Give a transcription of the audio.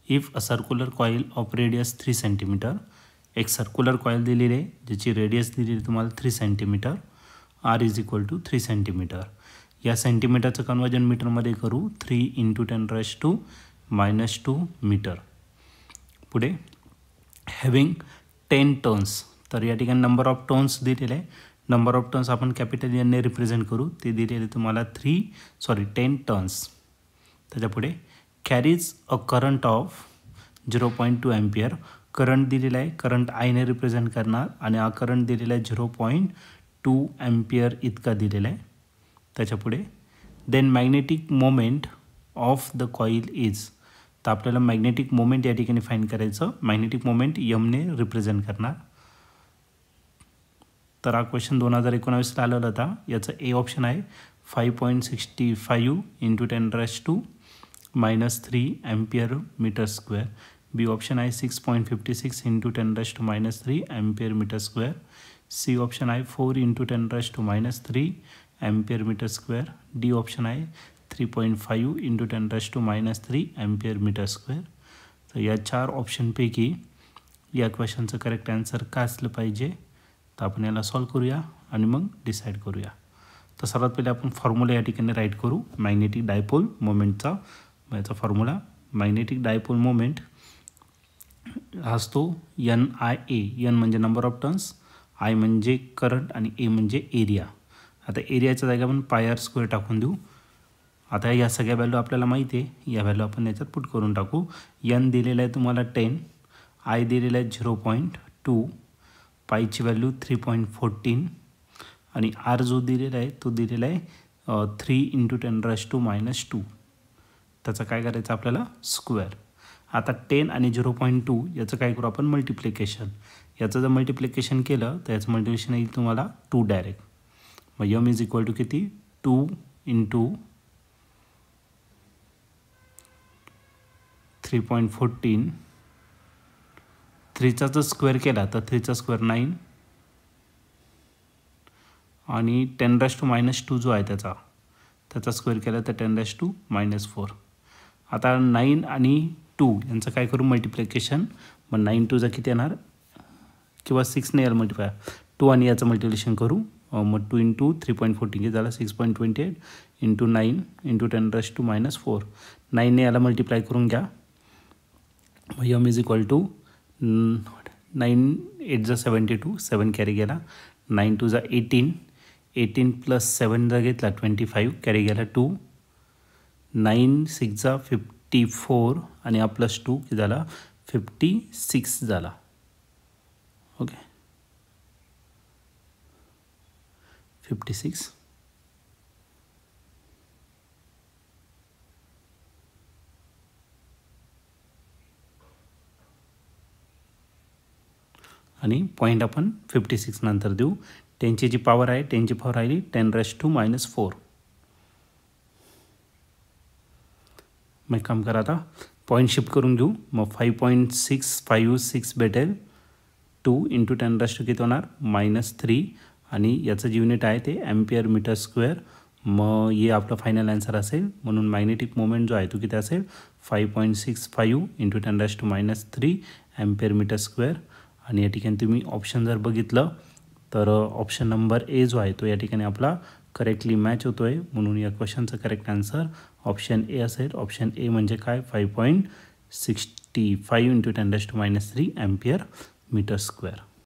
If a circular coil of radius 3 centimetre, एक circular coil दिलेली आहे ज्याची रेडियस दिलेली तुम्हाला 3 centimetre, r is equal to 3 centimetre. या सेंटीमीटरचं कन्वर्जन मीटरमध्ये करू. 3 × 10⁻² मीटर. पुढे हॅव्हिंग 10 टर्न्स, तर या ठिकाणी नंबर ऑफ टर्न्स दिलेले आहे. नंबर ऑफ टर्न्स आपण कॅपिटल एन ने रिप्रेझेंट करू. ते दिलेले तुम्हाला 10 टर्न्स. त्याच्या पुढे carries a current of 0.2 ampere. Current दिलेला आहे, करंट आयने रिप्रेझेंट करणार आणि हा करंट दिलेला आहे 0.2 एम्पियर इतका दिलेला आहे. त्याच्या पुढे then magnetic moment of the coil is, तर आपल्याला मॅग्नेटिक मोमेंट या ठिकाणी फाइंड करायचं. मॅग्नेटिक मोमेंट यमने रिप्रेझेंट करणार. तर हा क्वेश्चन 2019ला आलेला होता. याचं ए ऑप्शन आहे 5.65 × 10⁻³ ampere metre square. B option आहे 6.56 × 10⁻³ ampere metre square. C option आहे 4 × 10⁻³ ampere metre square. D option आहे 3.5 × 10⁻³ एम्पियर मीटर स्क्वेअर. तर या 4 ऑप्शनपैकी या क्वेश्चनचं करेक्ट आन्सर काय असलं पाहिजे, तर आपण याला सॉल्व करूया आणि मग डिसाईड करूया. तर सर्वात पहिले आपण फॉर्म्युला या ठिकाणी राईट करू मॅग्नेटिक डायपोल मोमेंटचा. याचा फॉर्म्युला मॅग्नेटिक डायपोल मोमेंट असतो NIA. एन म्हणजे नंबर ऑफ टर्न्स, आय म्हणजे करंट आणि ए म्हणजे एरिया. आता एरियाच्या जागी आपण πr² टाकून देऊ. आता या सगळ्या व्हॅल्यू आपल्याला माहिती आहे, या व्हॅल्यू आपण याच्यात पुट करून टाकू. एन दिलेलं आहे तुम्हाला 10, आय दिलेलं आहे 0.2, पायची व्हॅल्यू 3.14 आणि आर जो दिलेला आहे तो दिलेला आहे 3 × 10⁻². त्याचं काय करायचं आपल्याला स्क्वेअर. आता 10 आणि 0.2 याचं काय करू आपण मल्टिप्लिकेशन. याचं जर मल्टिप्लिकेशन केलं तर याचं मल्टिप्लिकेशन येईल तुम्हाला 2 डायरेक्ट. मग यम इज इक्वल टू किती 2 × 3.14. 3चा जर स्क्वेअर केला तर 3चा स्क्वेअर 9 आणि 10⁻² जो आहे त्याचा स्क्वेअर केला तर 10⁻⁴. आता 9 आणि 2 यांचं काय करू मल्टिप्लिकेशन. मग 9 2 किती येणार किंवा 6 ने याला मल्टिप्लाय 2 आणि याचं मल्टिप्लिकेशन करू. मग 2 × 3.14 किती झाला 6.28 × 9 × 10⁻⁴. 9 ने याला मल्टिप्लाय करून घ्या. मग यम इज इक्वल टू 9 8 जा 72, 7 कॅरी गेला. 9 2 जा 18, 18 + 7 जर घेतला 25 कॅरी गेला 2. 9 6 जा 54 आणि हा +2 किती झाला 56 झाला. ओके 56. आणि पॉईंट आपण 56 नंतर देऊ. 10ची जी पॉवर आहे 10ची पॉवर राहिली 10⁻⁴. मग काम करा आता पॉईंट शिफ्ट करून घेऊ. मग 5.656 भेटेल. 2 × 10⁻³ किती होणार -3 आणि याचं जे युनिट आहे ते एम्पियर मीटर स्क्वेअर. मग हे आपलं फायनल आन्सर असेल. म्हणून मॅग्नेटिक मोमेंट जो आहे तो किती असेल 5.65 × 10⁻³ एम्पियर मीटर स्क्वेअर. आणि या ठिकाणी तुम्ही ऑप्शन जर बघितलं तर ऑप्शन नंबर ए जो आहे तो या ठिकाणी आपला करेक्टली मॅच होतो आहे. म्हणून या क्वेश्चनचं करेक्ट आन्सर ऑप्शन ए असेल. ऑप्शन ए म्हणजे काय 5.65 × 10⁻³ एम्पियर मीटर स्क्वेअर.